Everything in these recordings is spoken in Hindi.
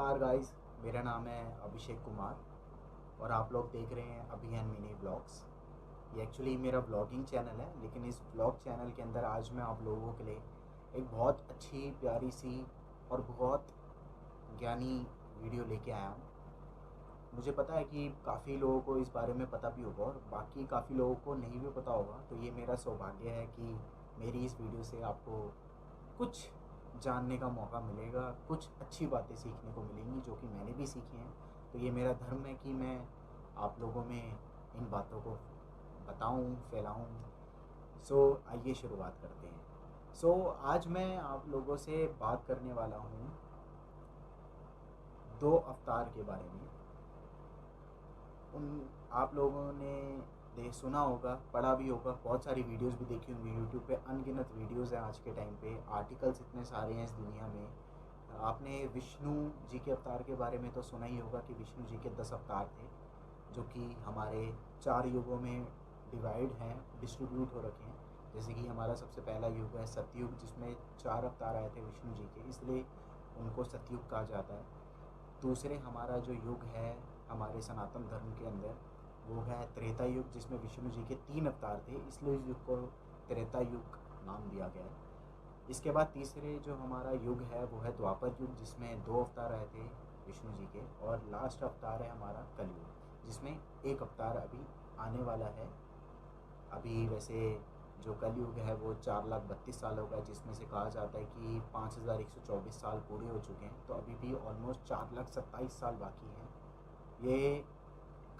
नमस्कार गाइस, मेरा नाम है अभिषेक कुमार और आप लोग देख रहे हैं अभियान मिनी ब्लॉग्स। ये एक्चुअली मेरा ब्लॉगिंग चैनल है, लेकिन इस ब्लॉग चैनल के अंदर आज मैं आप लोगों के लिए एक बहुत अच्छी प्यारी सी और बहुत ज्ञानी वीडियो लेके आया हूँ। मुझे पता है कि काफ़ी लोगों को इस बारे में पता भी होगा और बाकी काफ़ी लोगों को नहीं भी पता होगा, तो ये मेरा सौभाग्य है कि मेरी इस वीडियो से आपको कुछ जानने का मौका मिलेगा, कुछ अच्छी बातें सीखने को मिलेंगी जो कि मैंने भी सीखी हैं। तो ये मेरा धर्म है कि मैं आप लोगों में इन बातों को बताऊं, फैलाऊं। आइए शुरुआत करते हैं। आज मैं आप लोगों से बात करने वाला हूँ दो अवतार के बारे में। उन आप लोगों ने सुना होगा, पढ़ा भी होगा, बहुत सारी वीडियोस भी देखी होंगी यूट्यूब पे। अनगिनत वीडियोस हैं आज के टाइम पे, आर्टिकल्स इतने सारे हैं इस दुनिया में। आपने विष्णु जी के अवतार के बारे में तो सुना ही होगा कि विष्णु जी के 10 अवतार थे, जो कि हमारे 4 युगों में डिवाइड हैं, डिस्ट्रीब्यूट हो रखे हैं। जैसे कि हमारा सबसे पहला युग है सतयुग, जिसमें 4 अवतार आए थे विष्णु जी के, इसलिए उनको सतयुग कहा जाता है। दूसरे हमारा जो युग है हमारे सनातन धर्म के अंदर, वो है त्रेता युग, जिसमें विष्णु जी के 3 अवतार थे, इसलिए इस युग को त्रेता युग नाम दिया गया है। इसके बाद तीसरे जो हमारा युग है वो है द्वापर युग, जिसमें 2 अवतार आए थे विष्णु जी के। और लास्ट अवतार है हमारा कलयुग, जिसमें एक अवतार अभी आने वाला है। अभी वैसे जो कलयुग है वो 4,32,000 साल होगा, जिसमें से कहा जाता है कि 5,124 साल पूरे हो चुके हैं, तो अभी भी ऑलमोस्ट 4,27,000 साल बाकी हैं। ये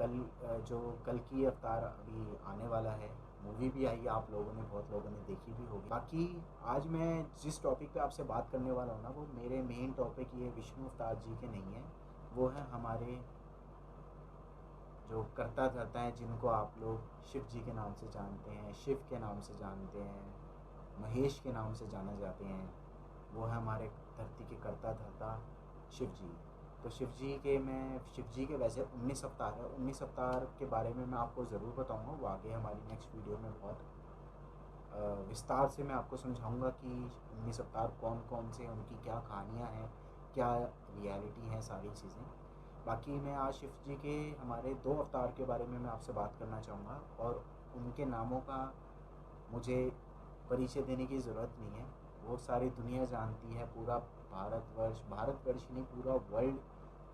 जो कल की अवतार अभी आने वाला है, मूवी भी आई है, आप लोगों ने, बहुत लोगों ने देखी भी होगी। बाकी आज मैं जिस टॉपिक पे आपसे बात करने वाला हूँ ना, वो मेरे मेन टॉपिक ये विष्णु अवतार जी के नहीं है, वो है हमारे जो करता धरता है, जिनको आप लोग शिव जी के नाम से जानते हैं, शिव के नाम से जानते हैं, महेश के नाम से जाने जाते हैं। वो है हमारे धरती के करता धरता शिव जी। तो शिव जी के वैसे 19 अवतार है। 19 अवतार के बारे में मैं आपको ज़रूर बताऊंगा, वो आगे हमारी नेक्स्ट वीडियो में बहुत विस्तार से मैं आपको समझाऊंगा कि 19 अवतार कौन कौन से, उनकी क्या कहानियाँ हैं, क्या रियलिटी है, सारी चीज़ें। बाकी मैं आज शिव जी के हमारे 2 अवतार के बारे में मैं आपसे बात करना चाहूँगा, और उनके नामों का मुझे परिचय देने की ज़रूरत नहीं है, वो सारी दुनिया जानती है। पूरा भारतवर्ष नहीं, पूरा वर्ल्ड,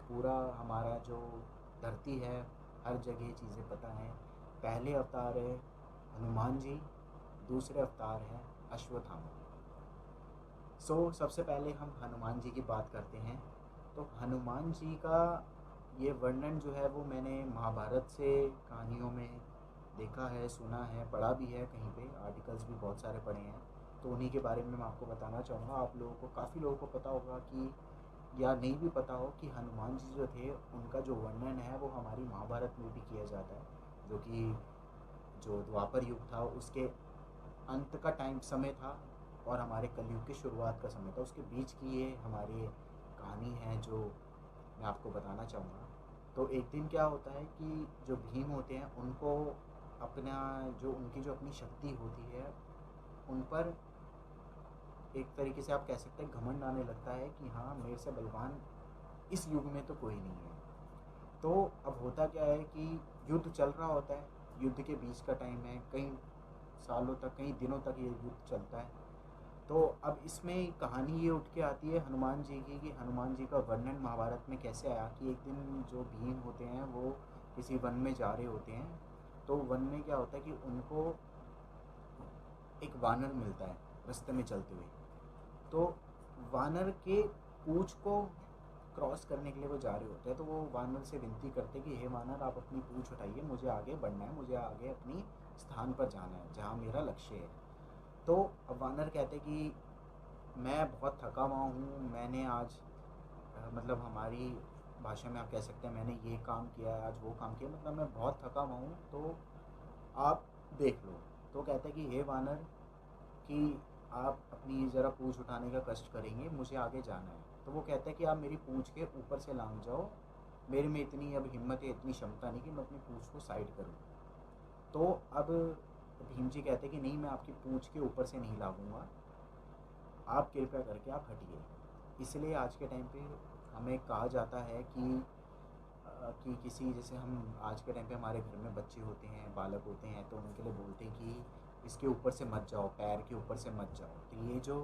पूरा हमारा जो धरती है, हर जगह चीज़ें पता हैं। पहले अवतार है हनुमान जी, दूसरे अवतार है अश्वत्थामा। सबसे पहले हम हनुमान जी की बात करते हैं। तो हनुमान जी का ये वर्णन जो है वो मैंने महाभारत से कहानियों में देखा है, सुना है, पढ़ा भी है, कहीं पे आर्टिकल्स भी बहुत सारे पढ़े हैं। तो उन्हीं के बारे में मैं आपको बताना चाहूँगा। आप लोगों को, काफ़ी लोगों को पता होगा कि, या नहीं भी पता हो, कि हनुमान जी जो थे उनका जो वर्णन है वो हमारी महाभारत में भी किया जाता है, जो कि जो द्वापर युग था उसके अंत का समय था और हमारे कलयुग की शुरुआत का समय था, उसके बीच की ये हमारी कहानी है जो मैं आपको बताना चाहूँगा। तो एक दिन क्या होता है कि जो भीम होते हैं उनको अपना उनकी जो अपनी शक्ति होती है उन पर एक तरीके से आप कह सकते हैं घमंड आने लगता है कि हाँ, मेरे से बलवान इस युग में तो कोई नहीं है। तो अब होता क्या है कि युद्ध चल रहा होता है, युद्ध के बीच का टाइम है, कई सालों तक, कई दिनों तक ये युद्ध चलता है। तो अब इसमें कहानी ये उठ के आती है हनुमान जी की, कि हनुमान जी का वर्णन महाभारत में कैसे आया कि एक दिन जो भीम होते हैं वो किसी वन में जा रहे होते हैं। तो वन में क्या होता है कि उनको एक वानर मिलता है रास्ते में चलते हुए। तो वानर के पूंछ को क्रॉस करने के लिए वो जा रहे होते हैं, तो वो वानर से विनती करते कि हे वानर, आप अपनी पूंछ उठाइए, मुझे आगे बढ़ना है, मुझे आगे अपनी स्थान पर जाना है जहाँ मेरा लक्ष्य है। तो अब वानर कहते कि मैं बहुत थका हुआ हूँ, मैंने आज मतलब हमारी भाषा में आप कह सकते हैं मैंने ये काम किया, आज वो काम किया, मतलब मैं बहुत थका हुआ हूँ, तो आप देख लो। तो कहते हैं कि हे वानर, कि आप अपनी ज़रा पूँछ उठाने का कष्ट करेंगे, मुझे आगे जाना है। तो वो कहता है कि आप मेरी पूँछ के ऊपर से लांग जाओ, मेरे में इतनी अब हिम्मत है, इतनी क्षमता नहीं कि मैं अपनी पूँछ को साइड करूँ। तो अब भीम जी कहते हैं कि नहीं, मैं आपकी पूँछ के ऊपर से नहीं लाऊंगा, आप कृपया करके आप हटिए। इसलिए आज के टाइम पे हमें कहा जाता है कि किसी, जैसे हम आज के टाइम पे हमारे घर में बच्चे होते हैं, बालक होते हैं, तो उनके लिए बोलते हैं कि इसके ऊपर से मत जाओ, पैर के ऊपर से मत जाओ। तो ये जो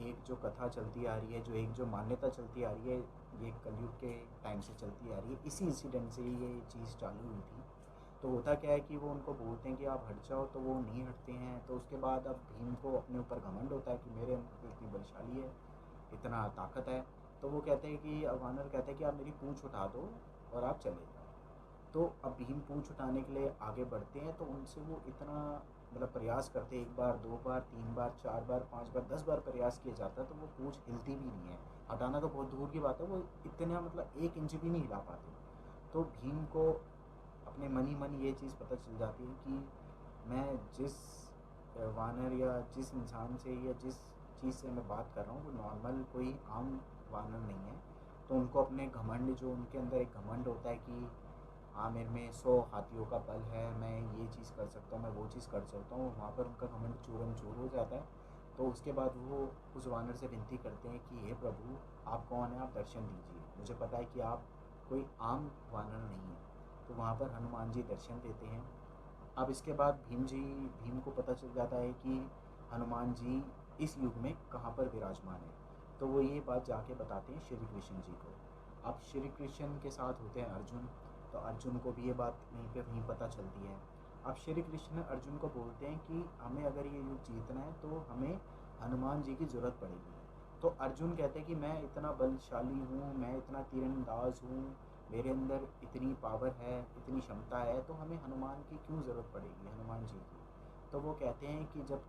एक जो कथा चलती आ रही है, जो एक जो मान्यता चलती आ रही है, ये कलयुग के टाइम से चलती आ रही है। इसी इंसिडेंट से ही ये चीज़ चालू हुई थी। तो होता क्या है कि वो उनको बोलते हैं कि आप हट जाओ, तो वो नहीं हटते हैं। तो उसके बाद अब भीम को अपने ऊपर घमंड होता है कि मेरे अंदर तो इतनी बलशाली है, इतना ताकत है। तो वो कहते हैं कि वानर कहते हैं कि आप मेरी पूँछ उठा दो और आप चले जाओ। तो अब भीम पूँछ उठाने के लिए आगे बढ़ते हैं, तो उनसे वो इतना मतलब प्रयास करते हैं, 1 बार 2 बार 3 बार 4 बार 5 बार 10 बार प्रयास किया जाता है, तो वो पूँछ हिलती भी नहीं है। हटाना तो बहुत दूर की बात है, वो इतना मतलब 1 इंच भी नहीं हिला पाते। तो भीम को अपने मन ही मन ये चीज़ पता चल जाती है कि मैं जिस वानर या जिस इंसान से या जिस चीज़ से मैं बात कर रहा हूँ, वो नॉर्मल कोई आम वानर नहीं है। तो उनको अपने घमंड, जो उनके अंदर एक घमंड होता है कि हाँ, मेरे में 100 हाथियों का बल है, मैं ये चीज़ कर सकता हूँ, मैं वो चीज़ कर सकता हूँ, वहाँ पर उनका घमंड चूरम चूर हो जाता है। तो उसके बाद वो उस वानर से विनती करते हैं कि हे प्रभु, आप कौन हैं, आप दर्शन दीजिए, मुझे पता है कि आप कोई आम वानर नहीं है। तो वहाँ पर हनुमान जी दर्शन देते हैं। अब इसके बाद भीम को पता चल जाता है कि हनुमान जी इस युग में कहाँ पर विराजमान है। तो वो ये बात जाके बताते हैं श्री कृष्ण जी को। अब श्री कृष्ण के साथ होते हैं अर्जुन, तो अर्जुन को भी ये बात वहीं पता चलती है। अब श्री कृष्ण अर्जुन को बोलते हैं कि हमें अगर ये युग जीतना है तो हमें हनुमान जी की ज़रूरत पड़ेगी। तो अर्जुन कहते हैं कि मैं इतना बलशाली हूँ, मैं इतना तीरंदाज हूँ, मेरे अंदर इतनी पावर है, इतनी क्षमता है, तो हमें हनुमान की क्यों ज़रूरत पड़ेगी, हनुमान जी की। तो वो कहते हैं कि जब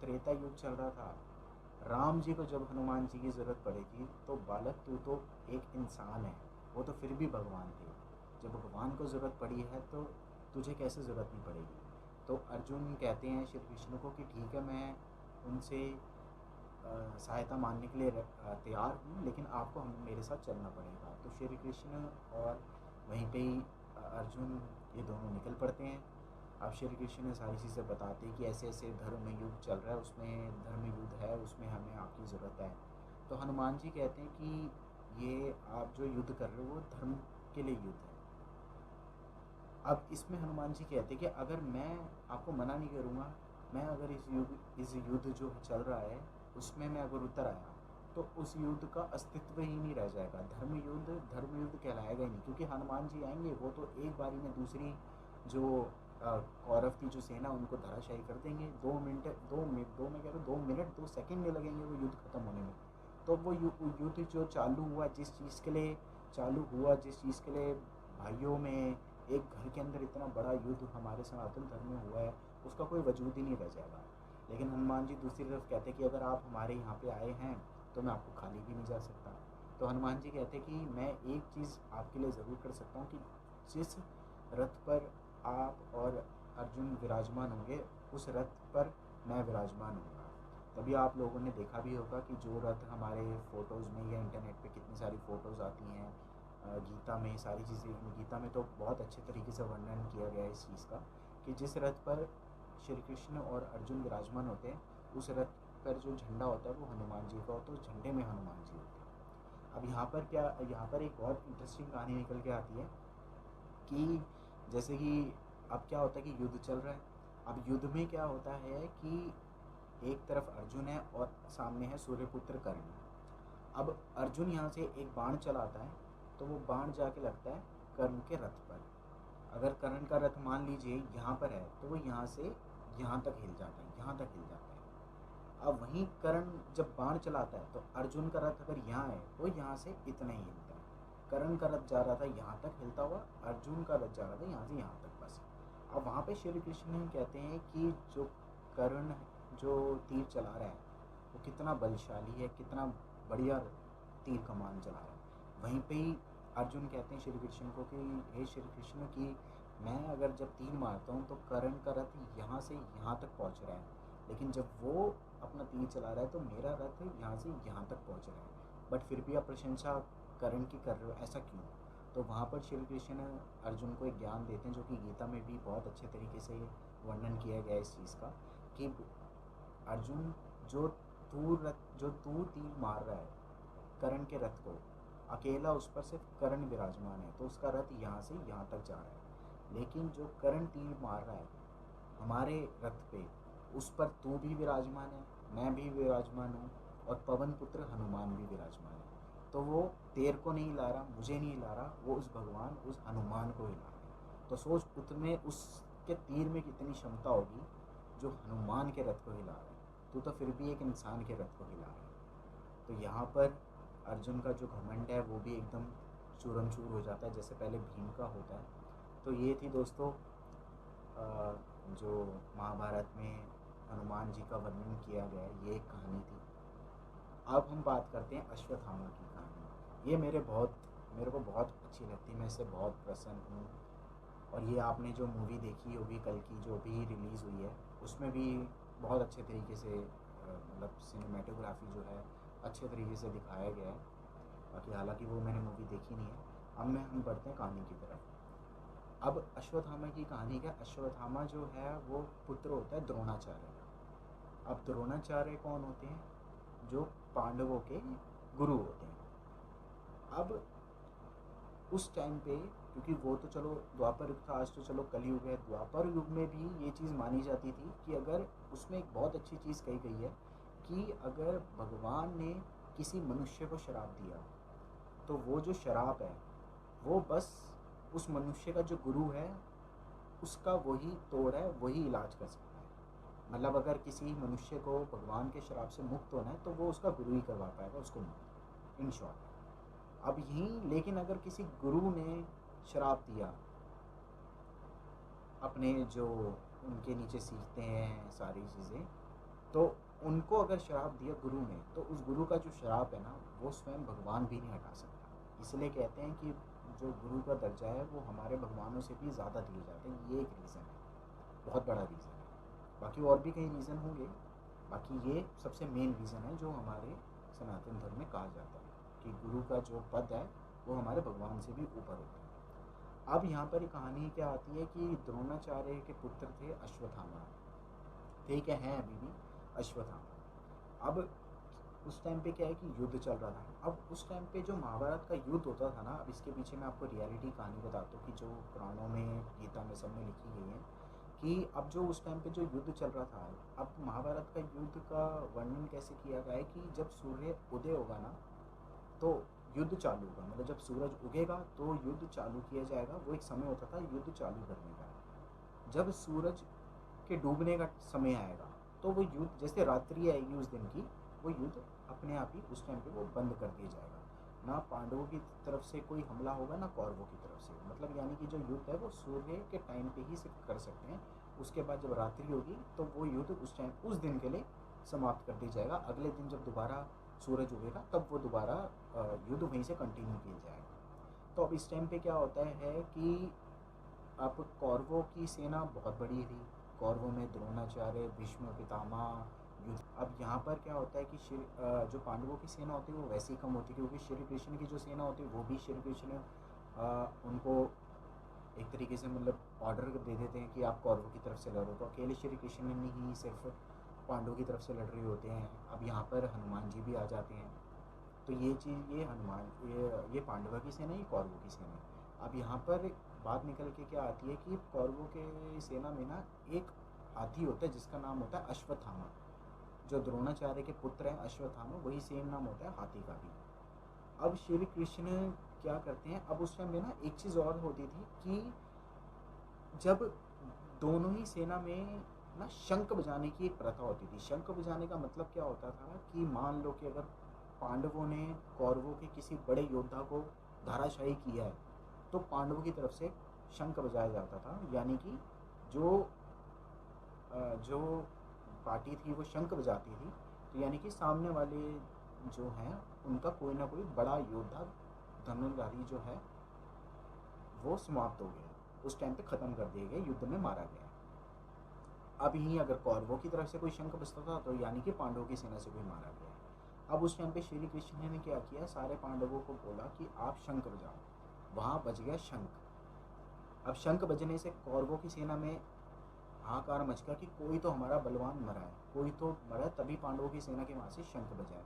त्रेता युग चल रहा था, राम जी को जब हनुमान जी की ज़रूरत पड़ेगी, तो बालक तू तो एक इंसान है, वो तो फिर भी भगवान थे। जब भगवान को ज़रूरत पड़ी है तो तुझे कैसे ज़रूरत नहीं पड़ेगी। तो अर्जुन कहते हैं श्री कृष्ण को कि ठीक है, मैं उनसे सहायता मांगने के लिए तैयार हूँ, लेकिन आपको मेरे साथ चलना पड़ेगा। तो श्री कृष्ण और वहीं पे ही अर्जुन, ये दोनों निकल पड़ते हैं। अब श्री कृष्ण ने सारी चीज़ें बताते हैं कि ऐसे ऐसे धर्म युद्ध चल रहा है, उसमें धर्म युद्ध है, उसमें हमें आपकी ज़रूरत है। तो हनुमान जी कहते हैं कि ये आप जो युद्ध कर रहे हो वो धर्म के लिए युद्ध है। अब इसमें हनुमान जी कहते हैं कि अगर मैं आपको मना नहीं करूँगा, मैं अगर इस युद्ध जो चल रहा है उसमें मैं अगर उतर आया, तो उस युद्ध का अस्तित्व ही नहीं रह जाएगा। धर्म युद्ध कहलाएगा ही नहीं, क्योंकि हनुमान जी आएंगे, वो तो एक बारी में दूसरी जो कौरव की जो सेना, उनको धराशायी कर देंगे। 2 सेकंड नहीं लगेंगे वो युद्ध खत्म होने में। तो वो युद्ध जो चालू हुआ, जिस चीज़ के लिए चालू हुआ, जिस चीज़ के लिए भाइयों में एक घर के अंदर इतना बड़ा युद्ध हमारे सनातन धर्म में हुआ है, उसका कोई वजूद ही नहीं रह जाएगा। लेकिन हनुमान जी दूसरी तरफ कहते हैं कि अगर आप हमारे यहाँ पे आए हैं तो मैं आपको खाली भी नहीं जा सकता। तो हनुमान जी कहते हैं कि मैं एक चीज़ आपके लिए ज़रूर कर सकता हूँ कि जिस रथ पर आप और अर्जुन विराजमान होंगे, उस रथ पर मैं विराजमान हूँगा। तभी आप लोगों ने देखा भी होगा कि जो रथ हमारे फ़ोटोज़ में या इंटरनेट पे कितनी सारी फ़ोटोज़ आती हैं, गीता में सारी चीज़ें, गीता में तो बहुत अच्छे तरीके से वर्णन किया गया है इस चीज़ का, कि जिस रथ पर श्री कृष्ण और अर्जुन विराजमान होते हैं, उस रथ पर जो झंडा होता है वो हनुमान जी का होता है, उस झंडे में हनुमान जी होते हैं। अब यहाँ पर एक बहुत इंटरेस्टिंग कहानी निकल के आती है कि जैसे कि अब क्या होता है कि युद्ध चल रहा है। अब युद्ध में क्या होता है कि एक तरफ अर्जुन है और सामने है सूर्यपुत्र कर्ण। अब अर्जुन यहाँ से एक बाण चलाता है, तो वो बाण जाके लगता है कर्ण के रथ पर। अगर कर्ण का रथ मान लीजिए यहाँ पर है, तो वो यहाँ से यहाँ तक हिल जाता है, यहाँ तक हिल जाता है। अब वहीं कर्ण जब बाण चलाता है, तो अर्जुन का रथ अगर यहाँ है, वो यहाँ से इतना ही हिलता है। कर्ण का रथ जा रहा था यहाँ तक हिलता हुआ, अर्जुन का रथ जा रहा था यहाँ से यहाँ तक बस। अब वहाँ पे श्री कृष्ण कहते हैं कि जो कर्ण जो तीर चला रहा है वो कितना बलशाली है, कितना बढ़िया तीर कमान चला रहा है। वहीं पे ही अर्जुन कहते हैं श्री कृष्ण को कि हे श्री कृष्ण, कि मैं अगर जब तीर मारता हूँ तो कर्ण का रथ यहाँ से यहाँ तक पहुँच रहा है, लेकिन जब वो अपना तीर चला रहा है तो मेरा रथ यहाँ से यहाँ तक पहुँच रहा है, बट फिर भी आप प्रशंसा कर्ण की कर रहे हो, ऐसा क्यों। तो वहाँ पर श्री कृष्ण अर्जुन को एक ज्ञान देते हैं, जो कि गीता में भी बहुत अच्छे तरीके से वर्णन किया गया है इस चीज़ का, कि अर्जुन, जो तू तीर मार रहा है कर्ण के रथ को, अकेला उस पर सिर्फ कर्ण विराजमान है, तो उसका रथ यहाँ से यहाँ तक जा रहा है। लेकिन जो कर्ण तीर मार रहा है हमारे रथ पे, उस पर तू भी विराजमान है, मैं भी विराजमान हूँ, और पवन पुत्र हनुमान भी विराजमान है। तो वो तेर को नहीं ला रहा, मुझे नहीं ला रहा, वो उस भगवान उस हनुमान को ही ला रहा है। तो सोच उसमें उसके तीर में कितनी क्षमता होगी जो हनुमान के रथ को हिला रहा है, तू तो फिर भी एक इंसान के रथ को हिला रहा है। तो यहाँ पर अर्जुन का जो घमंड है वो भी एकदम चूरम चूर हो जाता है, जैसे पहले भीम का होता है। तो ये थी दोस्तों जो महाभारत में हनुमान जी का वर्णन किया गया है, ये एक कहानी थी। अब हम बात करते हैं अश्वत्थामा की कहानी। ये मेरे को बहुत अच्छी लगती है, मैं इससे बहुत प्रसन्न हूँ। और ये आपने जो मूवी देखी होगी कल की जो भी रिलीज़ हुई है, उसमें भी बहुत अच्छे तरीके से मतलब सिनेमेटोग्राफी जो है अच्छे तरीके से दिखाया गया है। बाकी हालांकि वो मैंने मूवी देखी नहीं है। अब हम बढ़ते हैं कहानी की तरफ। अब अश्वत्थामा की कहानी का, अश्वत्थामा जो है वो पुत्र होता है द्रोणाचार्य का। अब द्रोणाचार्य कौन होते हैं? जो पांडवों के गुरु होते हैं। अब उस टाइम पे, क्योंकि वो तो चलो द्वापर युग था, आज तो चलो कलयुग है, द्वापर युग में भी ये चीज़ मानी जाती थी कि अगर उसमें एक बहुत अच्छी चीज़ कही गई है कि अगर भगवान ने किसी मनुष्य को श्राप दिया तो वो जो श्राप है वो बस उस मनुष्य का जो गुरु है उसका वही तोड़ है, वही इलाज कर सकता है। मतलब अगर किसी मनुष्य को भगवान के श्राप से मुक्त होना है तो वो उसका गुरु ही करवा पाएगा उसको मुक्त, इन शॉर्ट। अब यही, लेकिन अगर किसी गुरु ने श्राप दिया अपने जो उनके नीचे सीखते हैं सारी चीज़ें, तो उनको अगर श्राप दिया गुरु ने, तो उस गुरु का जो श्राप है ना वो स्वयं भगवान भी नहीं हटा सकता। इसलिए कहते हैं कि जो गुरु का दर्जा है वो हमारे भगवानों से भी ज़्यादा दिए जाते हैं। ये एक रीज़न है, बहुत बड़ा रीज़न है। बाकी और भी कई रीज़न होंगे, बाकी ये सबसे मेन रीज़न है जो हमारे सनातन धर्म में कहा जाता है कि गुरु का जो पद है वो हमारे भगवान से भी ऊपर होता है। अब यहाँ पर एक कहानी क्या आती है कि द्रोणाचार्य के पुत्र थे अश्वत्थामा, ठीक है अभी भी अश्वत्थामा। अब उस टाइम पे क्या है कि युद्ध चल रहा था। अब उस टाइम पे जो महाभारत का युद्ध होता था ना, अब इसके पीछे मैं आपको रियलिटी कहानी बताता हूँ कि जो पुराणों में, गीता में, सब में लिखी गई है कि अब जो उस टाइम पे जो युद्ध चल रहा था, अब महाभारत का युद्ध का वर्णन कैसे किया गया है कि जब सूर्य उदय होगा ना तो युद्ध चालू होगा, मतलब जब सूरज उगेगा तो युद्ध चालू किया जाएगा। वो एक समय होता था युद्ध चालू करने का। जब सूरज के डूबने का समय आएगा तो वो युद्ध, जैसे रात्रि आएगी उस दिन की, वो युद्ध अपने आप ही उस टाइम पे वो बंद कर दिया जाएगा। ना पांडवों की तरफ से कोई हमला होगा ना कौरवों की तरफ से, मतलब यानी कि जो युद्ध है वो सूर्य के टाइम पे ही सिर्फ कर सकते हैं। उसके बाद जब रात्रि होगी तो वो युद्ध उस टाइम उस दिन के लिए समाप्त कर दिया जाएगा। अगले दिन जब दोबारा सूरज उगेगा तब वो दोबारा युद्ध वहीं से कंटिन्यू किया जाएगा। तो अब इस टाइम पे क्या होता है कि अब कौरवों की सेना बहुत बड़ी थी। कौरवों में द्रोणाचार्य, भीष्म पितामह, युद्ध। अब यहाँ पर क्या होता है कि जो पांडवों की सेना होती है वो वैसे ही कम होती है, क्योंकि श्री कृष्ण की जो सेना होती है वो भी श्री कृष्ण उनको एक तरीके से मतलब ऑर्डर दे देते हैं कि आप कौरवों की तरफ से लड़ो, तो अकेले श्री कृष्ण नहीं सिर्फ पांडवों की तरफ से लड़ रहे होते हैं। अब यहाँ पर हनुमान जी भी आ जाते हैं। तो ये चीज़, ये हनुमान, ये पांडवों की सेना, ये कौरवों की सेना। अब यहाँ पर बात निकल के क्या आती है कि कौरवों के सेना में ना एक हाथी होता है जिसका नाम होता है अश्वत्थामा। जो द्रोणाचार्य के पुत्र हैं अश्वत्थामा, वही सेम नाम होता है हाथी का भी। अब श्री कृष्ण क्या करते हैं, अब उस टाइम में ना एक चीज़ और होती थी कि जब दोनों ही सेना में ना शंख बजाने की एक प्रथा होती थी। शंख बजाने का मतलब क्या होता था कि मान लो कि अगर पांडवों ने कौरवों के किसी बड़े योद्धा को धाराशाही किया है तो पांडवों की तरफ से शंख बजाया जाता था, यानी कि जो पार्टी थी वो शंख बजाती थी, तो यानी कि सामने वाले जो हैं उनका कोई ना कोई बड़ा योद्धा, धनुर्धारी जो है वो समाप्त हो गया, उस टाइम पे ख़त्म कर दिए गए, युद्ध में मारा गया। अब यहीं अगर कौरवों की तरफ से कोई शंख बजता था तो यानी कि पांडवों की सेना से कोई मारा गया। अब उस टाइम पे श्री कृष्ण ने क्या किया, सारे पांडवों को बोला कि आप शंख बजाओ। वहाँ बज गया शंख। अब शंख बजने से कौरवों की सेना में हाहाकार मच गया कि कोई तो हमारा बलवान मरा है, कोई तो मरा है, तभी पांडवों की सेना के वहाँ से शंख बजाए।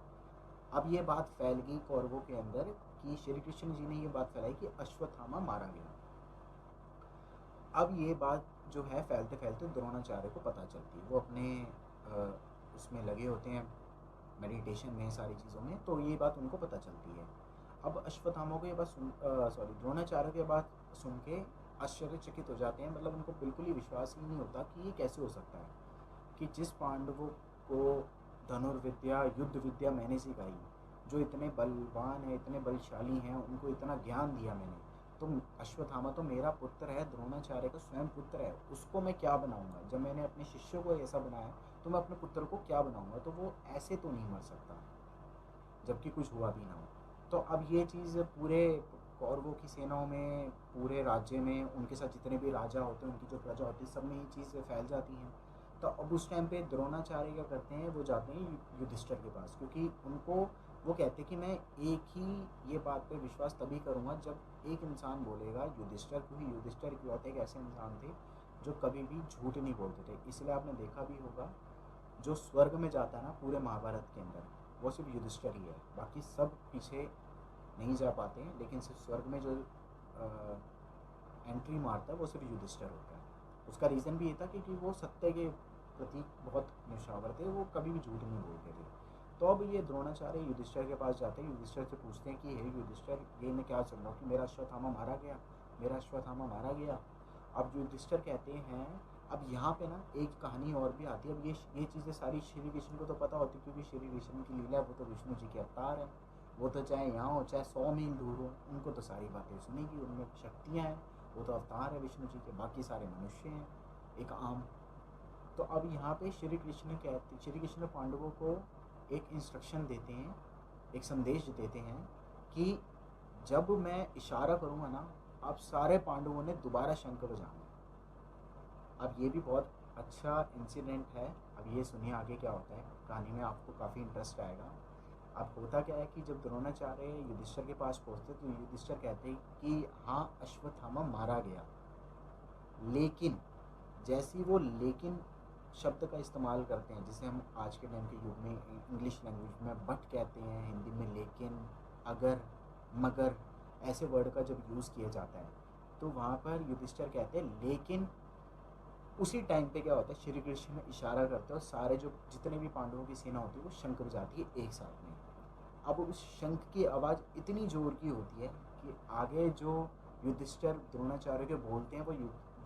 अब ये बात फैल गई कौरवों के अंदर कि श्री कृष्ण जी ने ये बात फैलाई कि अश्वत्थामा मारा गया। अब ये बात जो है फैलते फैलते द्रोणाचार्य को पता चलती है। वो अपने उसमें लगे होते हैं मेडिटेशन में, सारी चीज़ों में, तो ये बात उनको पता चलती है। अब अश्वत्थामा को ये बात द्रोणाचार्य की बात सुन के आश्चर्यचकित हो जाते हैं। मतलब उनको बिल्कुल ही विश्वास ही नहीं होता कि ये कैसे हो सकता है कि जिस पांडवों को धनुर्विद्या युद्ध विद्या मैंने सिखाई, जो इतने बलवान है, इतने बलशाली हैं, उनको इतना ज्ञान दिया मैंने, तो अश्वत्थामा तो मेरा पुत्र है, द्रोणाचार्य का स्वयं पुत्र है, उसको मैं क्या बनाऊंगा? जब मैंने अपने शिष्यों को ऐसा बनाया तो मैं अपने पुत्र को क्या बनाऊंगा? तो वो ऐसे तो नहीं मर सकता जबकि कुछ हुआ भी ना हो। तो अब ये चीज़ पूरे कौरवों की सेनाओं में, पूरे राज्य में, उनके साथ जितने भी राजा होते हैं, उनकी जो प्रजा होती है, सब में ये चीज़ फैल जाती है। तो अब उस टाइम पे द्रोणाचार्य क्या करते हैं, वो जाते हैं युधिष्ठिर के पास, क्योंकि उनको वो कहते हैं कि मैं एक ही ये बात पे विश्वास तभी करूँगा जब एक इंसान बोलेगा युधिष्ठिर, क्योंकि युधिष्ठिर इकलौते एक ऐसे इंसान थे जो कभी भी झूठ नहीं बोलते थे। इसलिए आपने देखा भी होगा जो स्वर्ग में जाता है ना पूरे महाभारत के अंदर, वो सिर्फ युधिष्ठिर ही है, बाकी सब पीछे नहीं जा पाते हैं, लेकिन सिर्फ स्वर्ग में जो एंट्री मारता है वो सिर्फ युधिष्ठिर होता है। उसका रीज़न भी ये था क्योंकि वो सत्य के प्रति बहुत निशावर थे, वो कभी भी झूठ नहीं बोलते थे। तो अब ये द्रोणाचार्य युधिष्ठिर के पास जाते हैं, युधिष्ठिर से पूछते हैं कि हे युधिष्ठिर, ये मैं क्या सुन रहा हूँ कि मेरा अश्वत्थामा मारा गया, मेरा अश्वत्थामा मारा गया। अब युधिष्ठिर कहते हैं, अब यहाँ पे ना एक कहानी और भी आती है। अब ये चीज़ें सारी श्री कृष्ण को तो पता होती, क्योंकि श्री कृष्ण की लीला, वो तो विष्णु जी के अवतार हैं, वो तो चाहे यहाँ हो चाहे 100 मील दूर हो, उनको तो सारी बातें सुनेगी, उनमें शक्तियाँ हैं, वो तो अवतार है विष्णु जी के, बाकी सारे मनुष्य हैं एक आम। तो अब यहाँ पे श्री कृष्ण पांडवों को एक इंस्ट्रक्शन देते हैं, एक संदेश देते हैं कि जब मैं इशारा करूँगा ना, अब सारे पांडवों ने दोबारा शंख बजाना। अब ये भी बहुत अच्छा इंसिडेंट है। अब ये सुनिए आगे क्या होता है कहानी में, आपको काफ़ी इंटरेस्ट आएगा। अब होता क्या है कि जब द्रोणाचार्य युधिष्ठिर के पास पहुँचते तो युधिष्ठिर कहते हैं कि हाँ अश्वत्थामा मारा गया, लेकिन जैसे ही वो लेकिन शब्द का इस्तेमाल करते हैं, जिसे हम आज के टाइम के युग में इंग्लिश लैंग्वेज में बट कहते हैं, हिंदी में लेकिन, अगर, मगर, ऐसे वर्ड का जब यूज़ किया जाता है तो वहाँ पर युधिष्ठिर कहते हैं लेकिन। उसी टाइम पे क्या होता है, श्री कृष्ण इशारा करते हैं और सारे जो जितने भी पांडवों की सेना होती है वो शंख बजाती है एक साथ में। अब उस शंख की आवाज़ इतनी जोर की होती है कि आगे जो युधिष्ठिर द्रोणाचार्य के बोलते हैं वो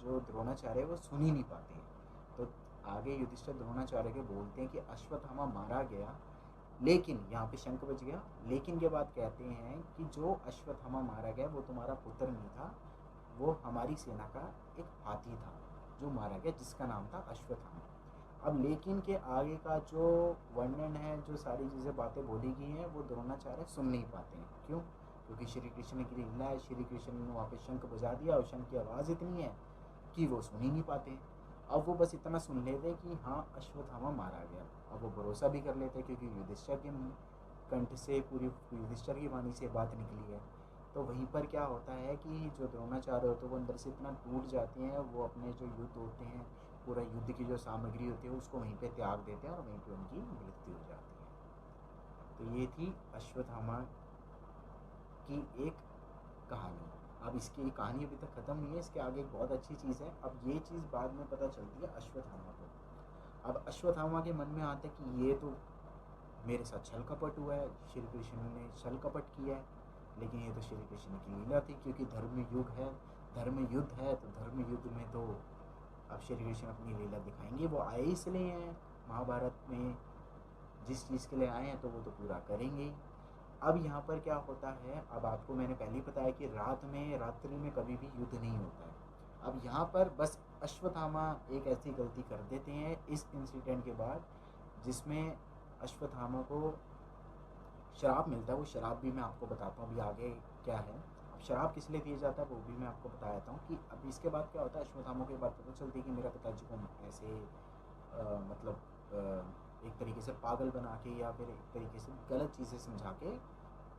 जो द्रोणाचार्य वो सुन ही नहीं पाते हैं। तो आगे युधिष्ठिर द्रोणाचार्य के बोलते हैं कि अश्वत्थामा मारा गया, लेकिन यहाँ पे शंख बज गया, लेकिन के बाद कहते हैं कि जो अश्वत्थामा मारा गया वो तुम्हारा पुत्र नहीं था, वो हमारी सेना का एक हाथी था जो मारा गया, जिसका नाम था अश्वत्थामा। अब लेकिन के आगे का जो वर्णन है, जो सारी चीज़ें बातें बोली गई हैं, वो द्रोणाचार्य सुन नहीं पाते हैं। क्यों? क्योंकि श्री कृष्ण की लीला है, श्री कृष्ण ने वहाँ पे शंख बजा दिया और शंख की आवाज़ इतनी है कि वो सुन ही नहीं पाते। अब वो बस इतना सुन लेते कि हाँ अश्वत्थामा मारा गया। अब वो भरोसा भी कर लेते क्योंकि युधिष्ठिर के कंठ से, पूरी युधिष्ठिर की वाणी से बात निकली है। तो वहीं पर क्या होता है कि जो द्रोणाचार्य होते हैं वो अंदर से इतना टूट जाते हैं, वो अपने जो युद्ध होते हैं, पूरा युद्ध की जो सामग्री होती है उसको वहीं पे त्याग देते हैं और वहीं पे उनकी मृत्यु हो जाती है। तो ये थी अश्वत्थामा की एक कहानी। अब इसकी कहानी अभी तक ख़त्म नहीं है, इसके आगे एक बहुत अच्छी चीज़ है। अब ये चीज़ बाद में पता चलती है अश्वत्थामा को। अब अश्वत्थामा के मन में आता है कि ये तो मेरे साथ छल कपट हुआ है, श्री कृष्ण ने छल कपट किया है, लेकिन ये तो श्री कृष्ण की लीला थी, क्योंकि धर्म युग है, धर्म युद्ध है, तो धर्म युद्ध में तो अब श्री कृष्ण अपनी लीला दिखाएंगे। वो आए इसलिए हैं महाभारत में, जिस चीज़ के लिए आए हैं तो वो तो पूरा करेंगे। अब यहाँ पर क्या होता है, अब आपको मैंने पहले ही बताया कि रात्रि में कभी भी युद्ध नहीं होता है। अब यहाँ पर बस अश्वत्थामा एक ऐसी गलती कर देते हैं इस इंसिडेंट के बाद, जिसमें अश्वत्थामा को शराब मिलता है। वो शराब भी मैं आपको बताता हूँ अभी आगे क्या है। अब शराब किस लिए दिया जाता है वो भी मैं आपको बता देता हूँ कि अब इसके बाद क्या होता है। अश्वत्थामा के बाद पता चलती है कि मेरा पिताजी को ऐसे एक तरीके से पागल बना के या फिर एक तरीके से गलत चीज़ें समझा के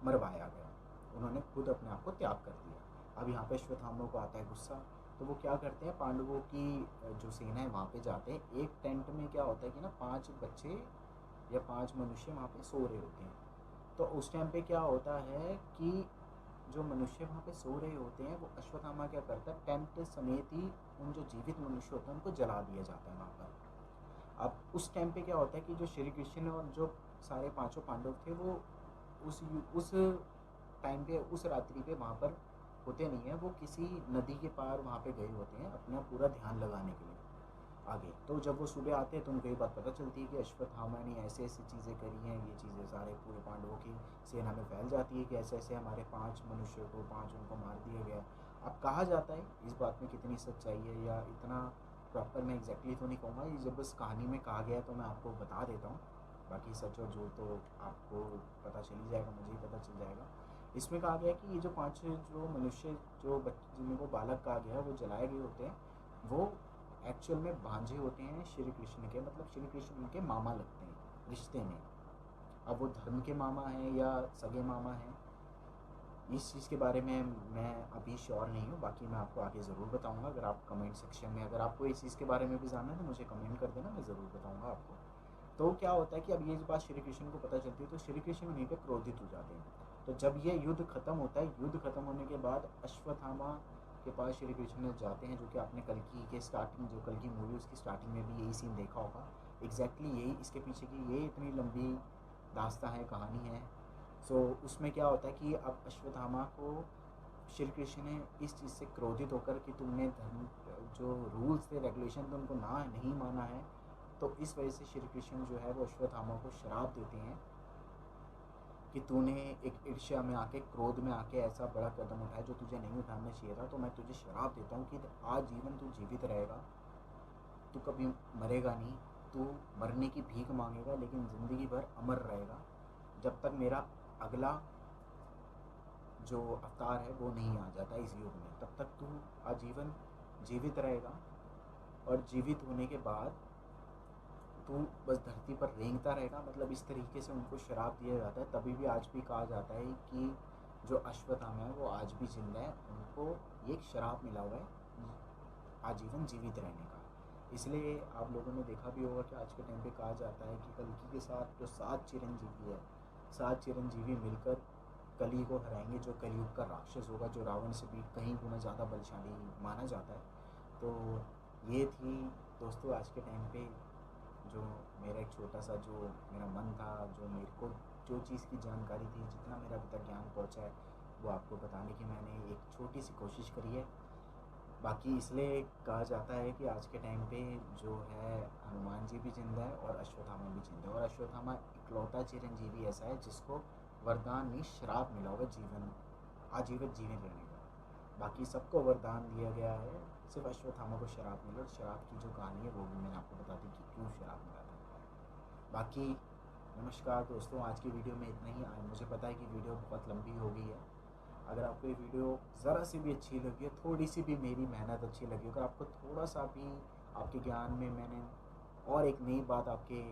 मरवाया गया, उन्होंने खुद अपने आप को त्याग कर दिया। अब यहाँ पे अश्वत्थामा को आता है गुस्सा, तो वो क्या करते हैं, पांडवों की जो सेना है वहाँ पे जाते हैं। एक टेंट में क्या होता है कि ना 5 बच्चे या 5 मनुष्य वहाँ पे सो रहे होते हैं। तो उस टाइम पे क्या होता है कि जो मनुष्य वहाँ पे सो रहे होते हैं वो अश्वत्थामा क्या करता है, टेंट समेत ही उन जो जीवित मनुष्य होते हैं उनको जला दिया जाता है वहाँ पर। अब उस टाइम पे क्या होता है कि जो श्री कृष्ण और जो सारे पांचों पांडव थे वो उस टाइम पे उस रात्रि पे वहाँ पर होते नहीं है, वो किसी नदी के पार वहाँ पे गए होते हैं अपना पूरा ध्यान लगाने के लिए आगे। तो जब वो सुबह आते हैं तो उनको ये बात पता चलती है कि अश्वत्थामा ने ऐसे ऐसी चीज़ें करी हैं, ये चीज़ें सारे पूरे पांडवों की सेना में फैल जाती है कि ऐसे ऐसे हमारे 5 मनुष्यों को 5 उनको मार दिया गया। अब कहा जाता है इस बात में कितनी सच्चाई है या इतना प्रॉपर मैं एग्जैक्टली तो नहीं कहूँगा, ये जब बस कहानी में कहा गया है तो मैं आपको बता देता हूँ, बाकी सच और झूठ तो आपको पता चल ही जाएगा, मुझे ही पता चल जाएगा। इसमें कहा गया कि ये जो 5 जो मनुष्य जो जिन्हें वो बालक कहा गया वो जलाए गए होते हैं, वो एक्चुअल में भांजे होते हैं श्री कृष्ण के, मतलब श्री कृष्ण उनके मामा लगते हैं रिश्ते में। अब वो धर्म के मामा हैं या सगे मामा हैं, इस चीज़ के बारे में मैं अभी श्योर नहीं हूँ, बाकी मैं आपको आगे ज़रूर बताऊँगा। अगर आप कमेंट सेक्शन में अगर आपको इस चीज़ के बारे में भी जानना है तो मुझे कमेंट कर देना, मैं ज़रूर बताऊँगा आपको। तो क्या होता है कि अब ये बात श्री कृष्ण को पता चलती है तो श्री कृष्ण उन्हीं पर क्रोधित हो जाते हैं। तो जब ये युद्ध खत्म होता है, युद्ध खत्म होने के बाद अश्वत्थामा के पास श्री कृष्ण जाते हैं, जो कि आपने कल्कि के स्टार्टिंग जो कल्कि मूवी उसकी स्टार्टिंग में भी यही सीन देखा होगा, एग्जैक्टली यही इसके पीछे की ये इतनी लंबी दास्तां है, कहानी है। सो उसमें क्या होता है कि अब अश्वत्थामा को श्री कृष्ण ने इस चीज़ से क्रोधित होकर कि तुमने धर्म जो रूल्स थे रेगुलेशन थे उनको ना नहीं माना है, तो इस वजह से श्री कृष्ण जो है वो अश्वत्थामा को श्राप देते हैं कि तूने एक ईर्ष्या में आके क्रोध में आके ऐसा बड़ा कदम उठाया जो तुझे नहीं उठाना चाहिए था, तो मैं तुझे श्राप देता हूँ कि आजीवन तू जीवित रहेगा, तू कभी मरेगा नहीं, तू मरने की भीख मांगेगा लेकिन ज़िंदगी भर अमर रहेगा, जब तक मेरा अगला जो अवतार है वो नहीं आ जाता इस युग में, तब तक तू आजीवन जीवित रहेगा। और जीवित होने के बाद तू बस धरती पर रेंगता रहेगा, मतलब इस तरीके से उनको श्राप दिया जाता है। तभी भी आज भी कहा जाता है कि जो अश्वत्थामा है वो आज भी जिंदा है, उनको एक श्राप मिला हुआ है आजीवन जीवित रहने का। इसलिए आप लोगों ने देखा भी होगा कि आज के टाइम पे कहा जाता है कि कल्कि के साथ जो 7 चिरंजीवी है, 7 चिरंजीवी मिलकर कली को हराएंगे, जो कलयुग का राक्षस होगा, जो रावण से भी कहीं गुना ज़्यादा बलशाली माना जाता है। तो ये थी दोस्तों आज के टाइम पे जो मेरा एक छोटा सा जो मेरा मन था, जो मेरे को जो चीज़ की जानकारी थी, जितना मेरा अभी तक ज्ञान पहुँचा है वो आपको बताने की मैंने एक छोटी सी कोशिश करी है। बाकी इसलिए कहा जाता है कि आज के टाइम पे जो है हनुमान जी भी जिंदा है और अश्वत्थामा भी जिंदा है, और अश्वत्थामा इकलौता चिरंजीवी ऐसा है जिसको वरदान नहीं श्राप मिला होगा जीवन आजीवन जीवित रहने का। बाकी सबको वरदान दिया गया है, सिर्फ अश्वत्थामा को शराब मिला, और शराब की जो कहानी है वो भी मैंने आपको बता दी कि क्यों शराब मिला था। बाकी नमस्कार दोस्तों, आज की वीडियो में इतना ही। मुझे पता है कि वीडियो बहुत लंबी हो गई है। अगर आपको ये वीडियो ज़रा सी भी अच्छी लगी है, थोड़ी सी भी मेरी मेहनत अच्छी लगी, अगर आपको थोड़ा सा भी आपके ज्ञान में मैंने और एक नई बात आपके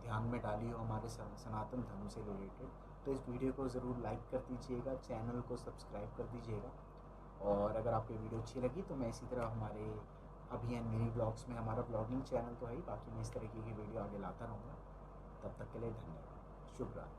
ध्यान में डाली हो हमारे सनातन धर्म से रिलेटेड, तो इस वीडियो को ज़रूर लाइक कर दीजिएगा, चैनल को सब्सक्राइब कर दीजिएगा। और अगर आपको वीडियो अच्छी लगी तो मैं इसी तरह हमारे अभियान मिनी ब्लॉग्स में, हमारा ब्लॉगिंग चैनल तो है ही, बाकी मैं इस तरीके की वीडियो आगे लाता रहूँगा। तब तक के लिए धन्यवाद, शुभ रात्रि।